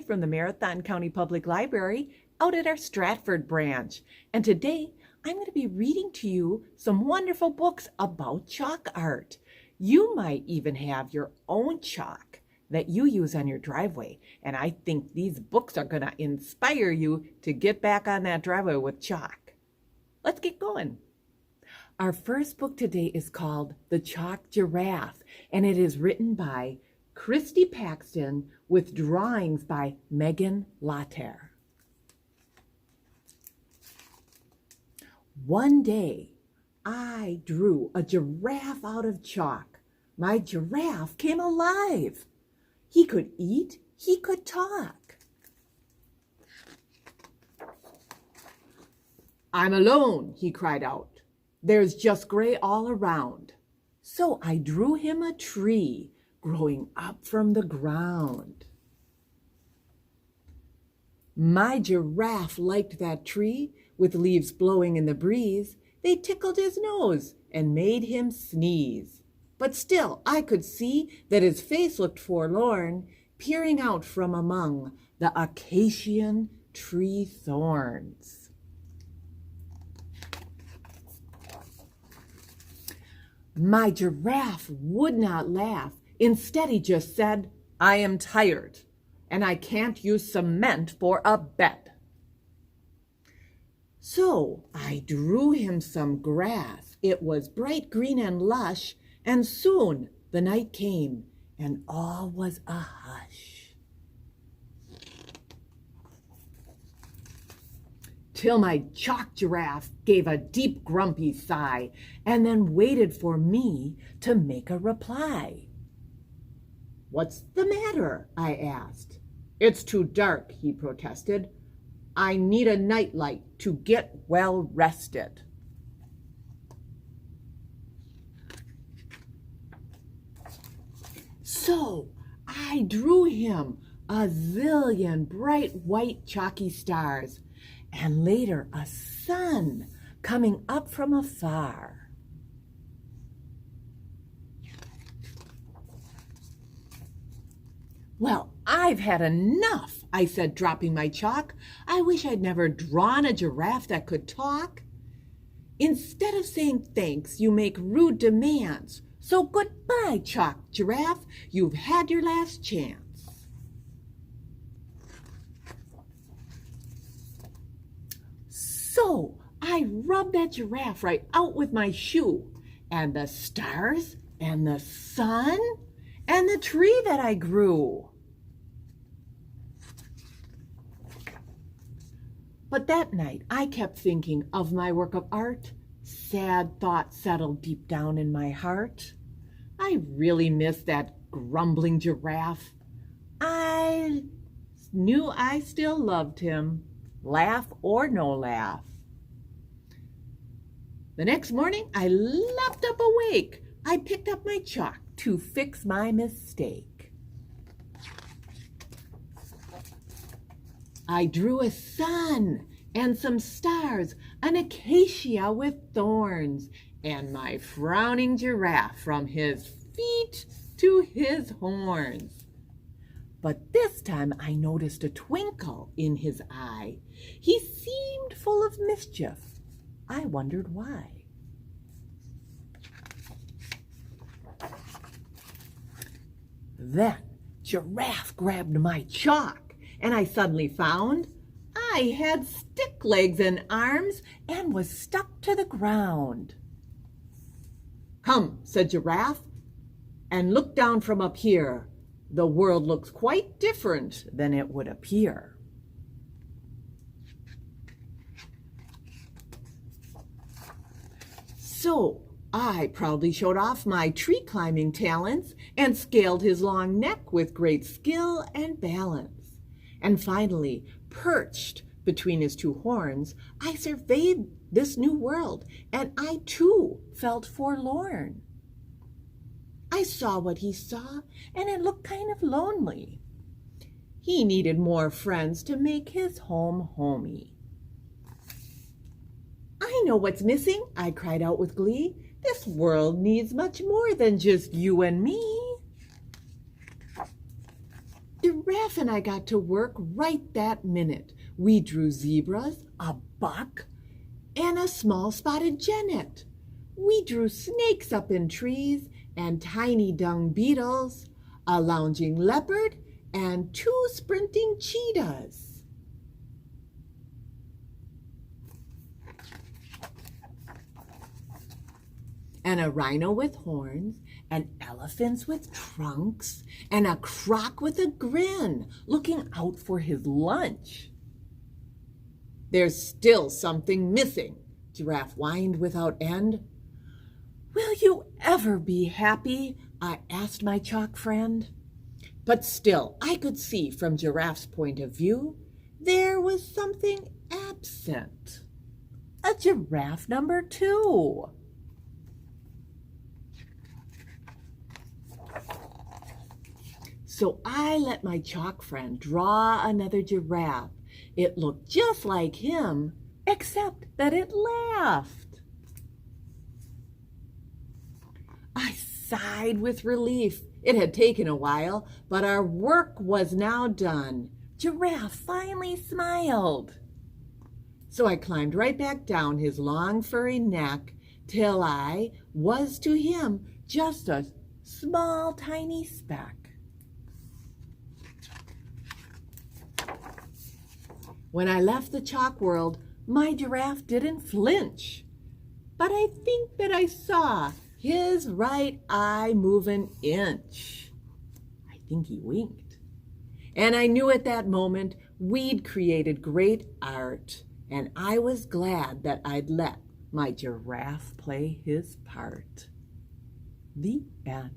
Conley from the Marathon County Public Library out at our Stratford branch. And today I'm going to be reading to you some wonderful books about chalk art. You might even have your own chalk that you use on your driveway. And I think these books are going to inspire you to get back on that driveway with chalk. Let's get going. Our first book today is called The Chalk Giraffe, and it is written by Christy Paxton with drawings by Megan Latter. One day, I drew a giraffe out of chalk. My giraffe came alive. He could eat, he could talk. "I'm alone," he cried out. "There's just gray all around." So I drew him a tree growing up from the ground. My giraffe liked that tree with leaves blowing in the breeze. They tickled his nose and made him sneeze. But still I could see that his face looked forlorn, peering out from among the acacian tree thorns. My giraffe would not laugh. Instead, he just said, "I am tired, and I can't use cement for a bed." So I drew him some grass. It was bright green and lush, and soon the night came, and all was a hush. Till my chalk giraffe gave a deep grumpy sigh and then waited for me to make a reply. "What's the matter?" I asked. "It's too dark," he protested. "I need a nightlight to get well rested." So I drew him a zillion bright white chalky stars, and later a sun coming up from afar. "Well, I've had enough," I said, dropping my chalk. "I wish I'd never drawn a giraffe that could talk. Instead of saying thanks, you make rude demands. So goodbye, chalk giraffe. You've had your last chance." So I rubbed that giraffe right out with my shoe, and the stars, and the sun, and the tree that I grew. But that night I kept thinking of my work of art. Sad thoughts settled deep down in my heart. I really missed that grumbling giraffe. I knew I still loved him, laugh or no laugh. The next morning I leapt up awake. I picked up my chalk to fix my mistake. I drew a sun and some stars, an acacia with thorns, and my frowning giraffe from his feet to his horns. But this time I noticed a twinkle in his eye. He seemed full of mischief. I wondered why. Then Giraffe grabbed my chalk, and I suddenly found I had stick legs and arms and was stuck to the ground. "Come," said Giraffe, "and look down from up here. The world looks quite different than it would appear." So I proudly showed off my tree climbing talents and scaled his long neck with great skill and balance. And finally, perched between his two horns, I surveyed this new world, and I too felt forlorn. I saw what he saw, and it looked kind of lonely. He needed more friends to make his home homey. "I know what's missing," I cried out with glee. "This world needs much more than just you and me." Giraffe and I got to work right that minute. We drew zebras, a buck, and a small spotted genet. We drew snakes up in trees and tiny dung beetles, a lounging leopard, and 2 sprinting cheetahs. And a rhino with horns, and elephants with trunks, and a croc with a grin, looking out for his lunch. There's still something missing, Giraffe whined without end. Will you ever be happy? I asked my chalk friend. But still, I could see from Giraffe's point of view, there was something absent. A giraffe number 2. So I let my chalk friend draw another giraffe. It looked just like him, except that it laughed. I sighed with relief. It had taken a while, but our work was now done. Giraffe finally smiled. So I climbed right back down his long furry neck till I was to him just a small tiny speck. When I left the chalk world, my giraffe didn't flinch. But I think that I saw his right eye move an inch. I think he winked. And I knew at that moment we'd created great art, and I was glad that I'd let my giraffe play his part. The end.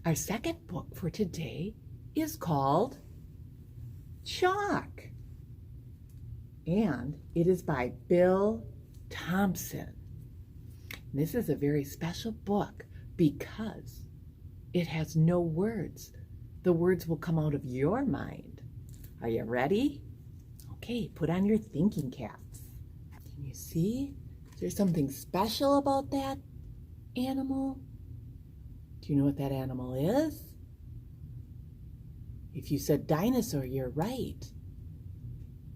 Our second book for today is called Chalk, and it is by Bill Thompson. This is a very special book because it has no words. The words will come out of your mind. Are you ready? Okay, put on your thinking caps. Can you see? Is there something special about that animal? Do you know what that animal is? If you said dinosaur, you're right.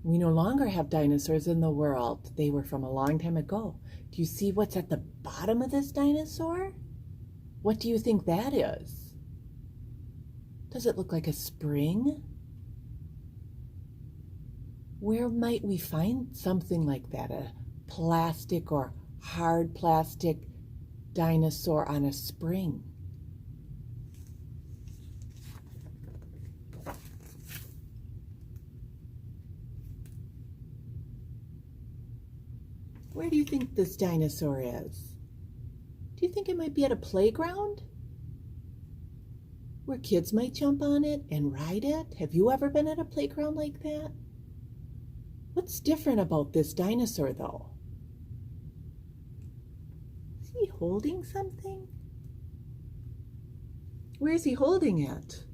We no longer have dinosaurs in the world. They were from a long time ago. Do you see what's at the bottom of this dinosaur? What do you think that is? Does it look like a spring? Where might we find something like that? A plastic or hard plastic dinosaur on a spring? Where do you think this dinosaur is? Do you think it might be at a playground? Where kids might jump on it and ride it? Have you ever been at a playground like that? What's different about this dinosaur, though? Is he holding something? Where is he holding it?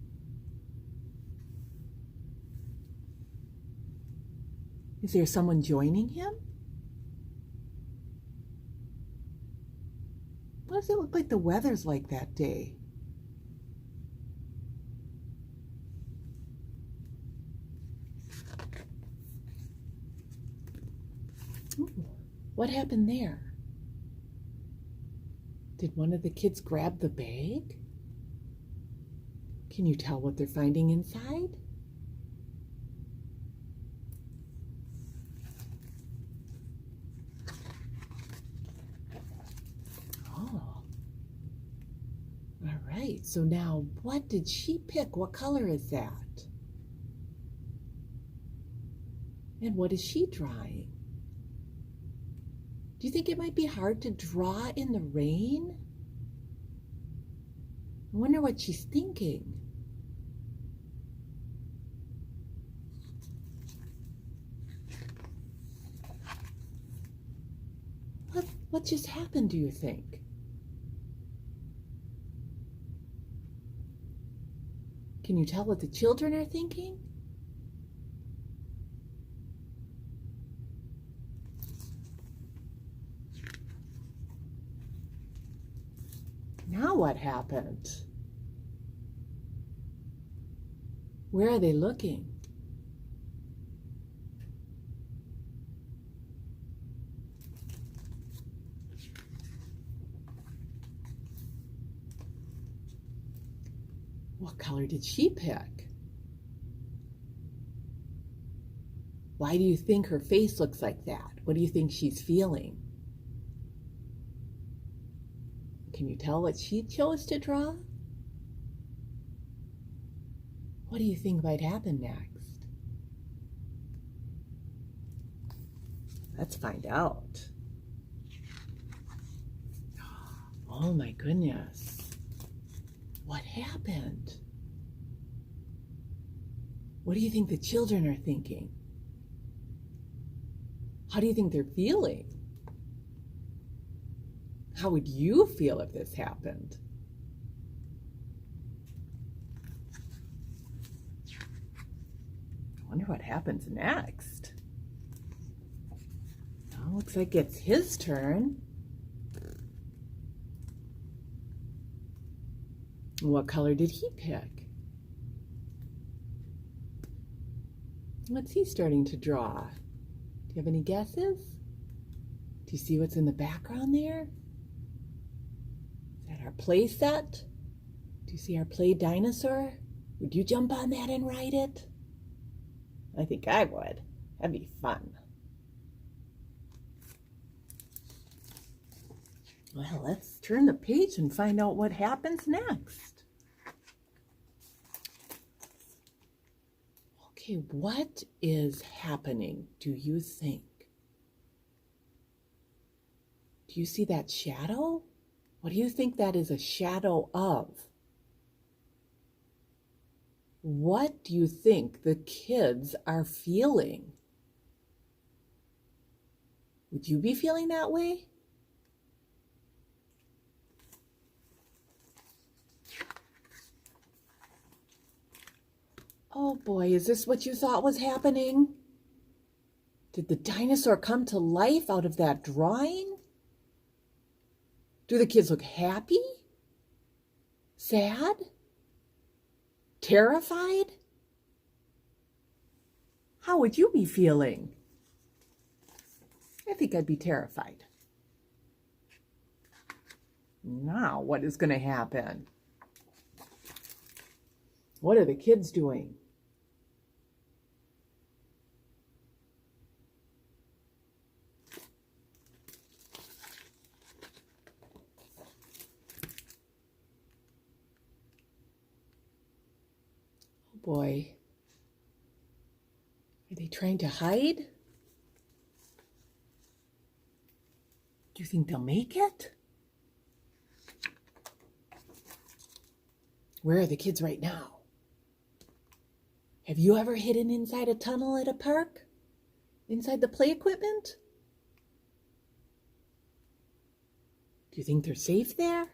Is there someone joining him? What does it look like the weather's like that day? Ooh, what happened there? Did one of the kids grab the bag? Can you tell what they're finding inside? Oh, all right. right, so now what did she pick? What color is that? And what is she drawing? Do you think it might be hard to draw in the rain? I wonder what she's thinking. What just happened, do you think? Can you tell what the children are thinking? Now what happened? Where are they looking? What color did she pick? Why do you think her face looks like that? What do you think she's feeling? Can you tell what she chose to draw? What do you think might happen next? Let's find out. Oh my goodness. What happened? What do you think the children are thinking? How do you think they're feeling? How would you feel if this happened? I wonder what happens next. Oh, looks like it's his turn. What color did he pick? What's he starting to draw? Do you have any guesses? Do you see what's in the background there? Is that our play set? Do you see our play dinosaur? Would you jump on that and ride it? I think I would. That'd be fun. Well, let's turn the page and find out what happens next. Okay, what is happening, do you think? Do you see that shadow? What do you think that is a shadow of? What do you think the kids are feeling? Would you be feeling that way? Oh boy, is this what you thought was happening? Did the dinosaur come to life out of that drawing? Do the kids look happy? Sad? Terrified? How would you be feeling? I think I'd be terrified. Now, what is going to happen? What are the kids doing? Oh boy. Are they trying to hide? Do you think they'll make it? Where are the kids right now? Have you ever hidden inside a tunnel at a park? Inside the play equipment? Do you think they're safe there?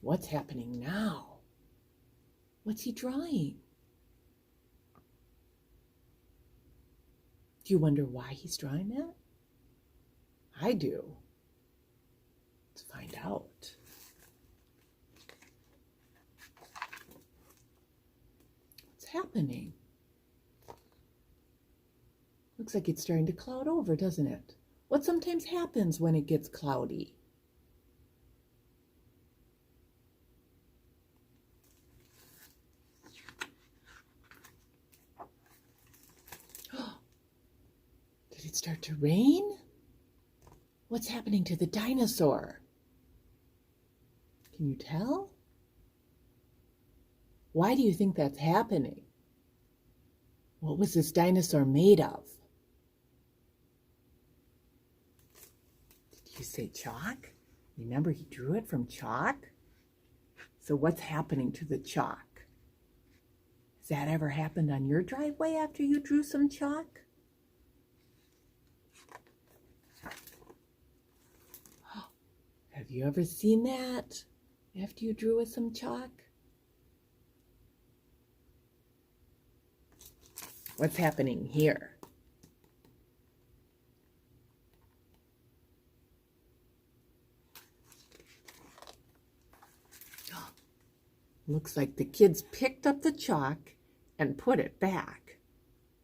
What's happening now? What's he drawing? Do you wonder why he's drawing that? I do. Let's find out. What's happening? Looks like it's starting to cloud over, doesn't it? What sometimes happens when it gets cloudy? Did it start to rain? What's happening to the dinosaur? Can you tell? Why do you think that's happening? What was this dinosaur made of? Did you say chalk? Remember he drew it from chalk? So what's happening to the chalk? Has that ever happened on your driveway after you drew some chalk? Have you ever seen that after you drew with some chalk? What's happening here? Looks like the kids picked up the chalk and put it back.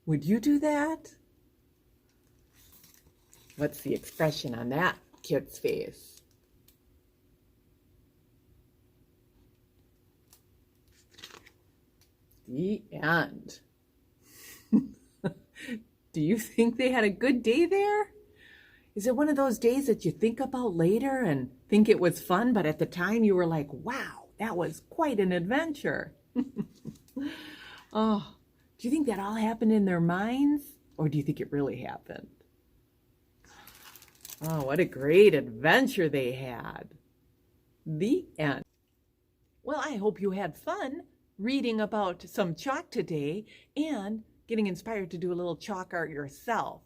Would you do that? What's the expression on that kid's face? The end. Do you think they had a good day there? Is it one of those days that you think about later and think it was fun, but at the time you were like, wow, that was quite an adventure? Oh, do you think that all happened in their minds, or do you think it really happened? Oh, what a great adventure they had. The end. Well, I hope you had fun reading about some chalk today and getting inspired to do a little chalk art yourself.